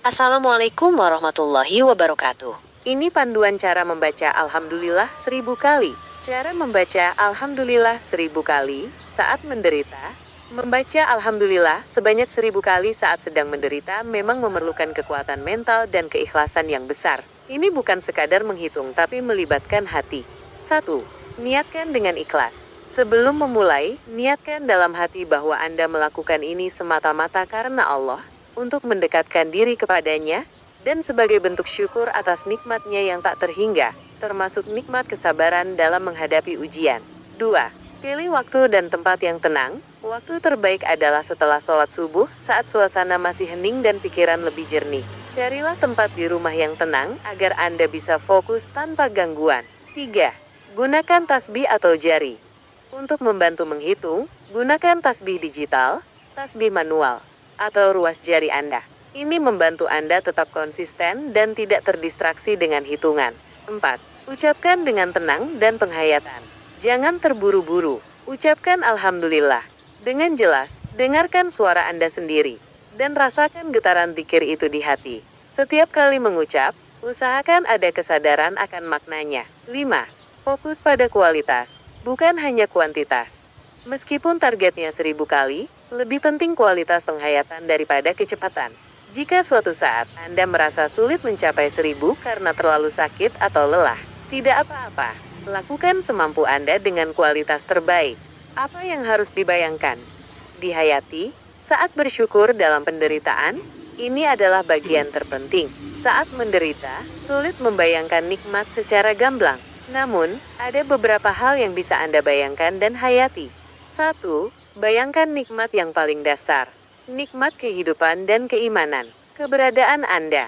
Assalamualaikum warahmatullahi wabarakatuh. Ini panduan cara membaca Alhamdulillah 1000 kali. Cara membaca Alhamdulillah 1000 kali saat menderita. Membaca Alhamdulillah sebanyak 1000 kali saat sedang menderita memang memerlukan kekuatan mental dan keikhlasan yang besar. Ini bukan sekadar menghitung tapi melibatkan hati. 1. Niatkan dengan ikhlas. Sebelum memulai, niatkan dalam hati bahwa Anda melakukan ini semata-mata karena Allah, untuk mendekatkan diri kepadanya, dan sebagai bentuk syukur atas nikmatnya yang tak terhingga, termasuk nikmat kesabaran dalam menghadapi ujian. 2. Pilih waktu dan tempat yang tenang. Waktu terbaik adalah setelah sholat subuh, saat suasana masih hening dan pikiran lebih jernih. Carilah tempat di rumah yang tenang, agar Anda bisa fokus tanpa gangguan. 3. Gunakan tasbih atau jari. Untuk membantu menghitung, gunakan tasbih digital, tasbih manual, atau ruas jari Anda. Ini membantu Anda tetap konsisten dan tidak terdistraksi dengan hitungan. 4. Ucapkan dengan tenang dan penghayatan. Jangan terburu-buru. Ucapkan Alhamdulillah dengan jelas. Dengarkan suara Anda sendiri dan rasakan getaran zikir itu di hati. Setiap kali mengucap, usahakan ada kesadaran akan maknanya. 5. Fokus pada kualitas, bukan hanya kuantitas. Meskipun targetnya 1000 kali, lebih penting kualitas penghayatan daripada kecepatan. Jika suatu saat Anda merasa sulit mencapai 1000 karena terlalu sakit atau lelah, tidak apa-apa. Lakukan semampu Anda dengan kualitas terbaik. Apa yang harus dibayangkan? Dihayati, saat bersyukur dalam penderitaan, ini adalah bagian terpenting. Saat menderita, sulit membayangkan nikmat secara gamblang. Namun, ada beberapa hal yang bisa Anda bayangkan dan hayati. 1. Bayangkan nikmat yang paling dasar. Nikmat kehidupan dan keimanan. Keberadaan Anda.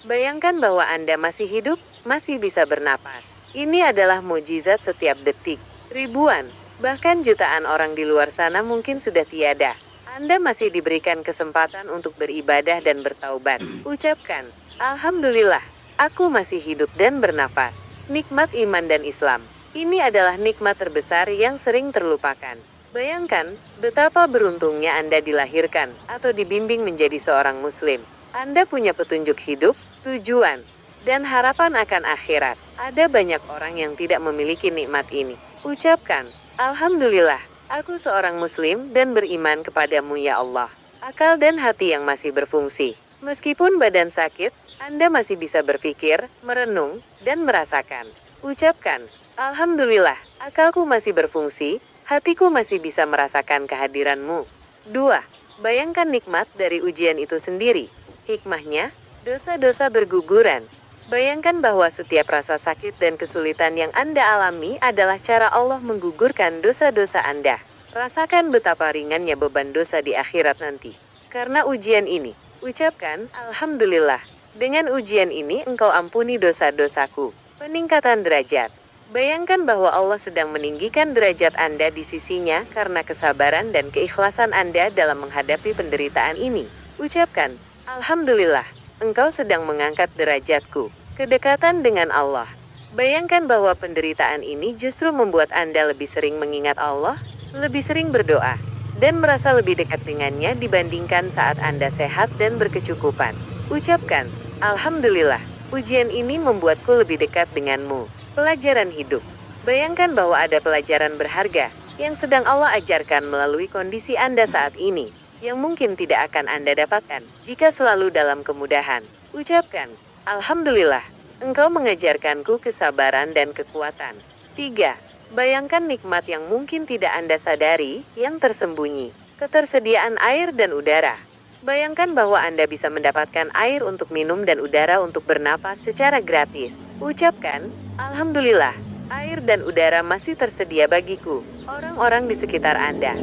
Bayangkan bahwa Anda masih hidup, masih bisa bernapas. Ini adalah mukjizat setiap detik. Ribuan, bahkan jutaan orang di luar sana mungkin sudah tiada. Anda masih diberikan kesempatan untuk beribadah dan bertaubat. Ucapkan, Alhamdulillah, aku masih hidup dan bernafas. Nikmat iman dan Islam. Ini adalah nikmat terbesar yang sering terlupakan. Bayangkan, betapa beruntungnya Anda dilahirkan atau dibimbing menjadi seorang Muslim. Anda punya petunjuk hidup, tujuan, dan harapan akan akhirat. Ada banyak orang yang tidak memiliki nikmat ini. Ucapkan, Alhamdulillah, aku seorang Muslim dan beriman kepadamu ya Allah. Akal dan hati yang masih berfungsi. Meskipun badan sakit, Anda masih bisa berpikir, merenung, dan merasakan. Ucapkan, Alhamdulillah, akalku masih berfungsi, hatiku masih bisa merasakan kehadiranmu. 2. Bayangkan nikmat dari ujian itu sendiri. Hikmahnya, dosa-dosa berguguran. Bayangkan bahwa setiap rasa sakit dan kesulitan yang Anda alami adalah cara Allah menggugurkan dosa-dosa Anda. Rasakan betapa ringannya beban dosa di akhirat nanti. Karena ujian ini, ucapkan, Alhamdulillah. Dengan ujian ini engkau ampuni dosa-dosaku. Peningkatan derajat. Bayangkan bahwa Allah sedang meninggikan derajat Anda di sisinya karena kesabaran dan keikhlasan Anda dalam menghadapi penderitaan ini. Ucapkan, Alhamdulillah, engkau sedang mengangkat derajatku. Kedekatan dengan Allah. Bayangkan bahwa penderitaan ini justru membuat Anda lebih sering mengingat Allah, lebih sering berdoa, dan merasa lebih dekat dengannya dibandingkan saat Anda sehat dan berkecukupan. Ucapkan, Alhamdulillah, ujian ini membuatku lebih dekat denganmu. Pelajaran hidup. Bayangkan bahwa ada pelajaran berharga yang sedang Allah ajarkan melalui kondisi Anda saat ini, yang mungkin tidak akan Anda dapatkan jika selalu dalam kemudahan. Ucapkan, Alhamdulillah, engkau mengajarkanku kesabaran dan kekuatan. 3. Bayangkan nikmat yang mungkin tidak Anda sadari, yang tersembunyi. Ketersediaan air dan udara. Bayangkan bahwa Anda bisa mendapatkan air untuk minum dan udara untuk bernapas secara gratis. Ucapkan, Alhamdulillah, air dan udara masih tersedia bagiku, orang-orang di sekitar Anda.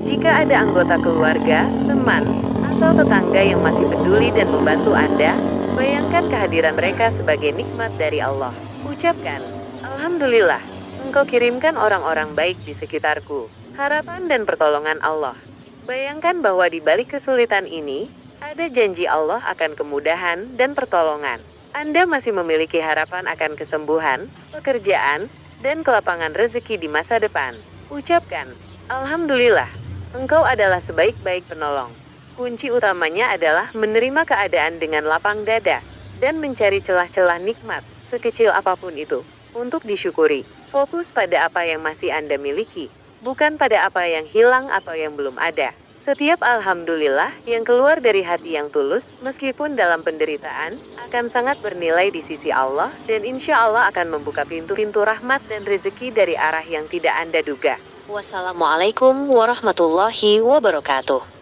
Jika ada anggota keluarga, teman, atau tetangga yang masih peduli dan membantu Anda, bayangkan kehadiran mereka sebagai nikmat dari Allah. Ucapkan, Alhamdulillah, engkau kirimkan orang-orang baik di sekitarku, harapan dan pertolongan Allah. Bayangkan bahwa di balik kesulitan ini, ada janji Allah akan kemudahan dan pertolongan. Anda masih memiliki harapan akan kesembuhan, pekerjaan, dan kelapangan rezeki di masa depan. Ucapkan, Alhamdulillah, engkau adalah sebaik-baik penolong. Kunci utamanya adalah menerima keadaan dengan lapang dada dan mencari celah-celah nikmat, sekecil apapun itu, untuk disyukuri. Fokus pada apa yang masih Anda miliki, bukan pada apa yang hilang atau yang belum ada. Setiap alhamdulillah yang keluar dari hati yang tulus, meskipun dalam penderitaan, akan sangat bernilai di sisi Allah, dan insya Allah akan membuka pintu-pintu rahmat dan rezeki dari arah yang tidak Anda duga. Wassalamualaikum warahmatullahi wabarakatuh.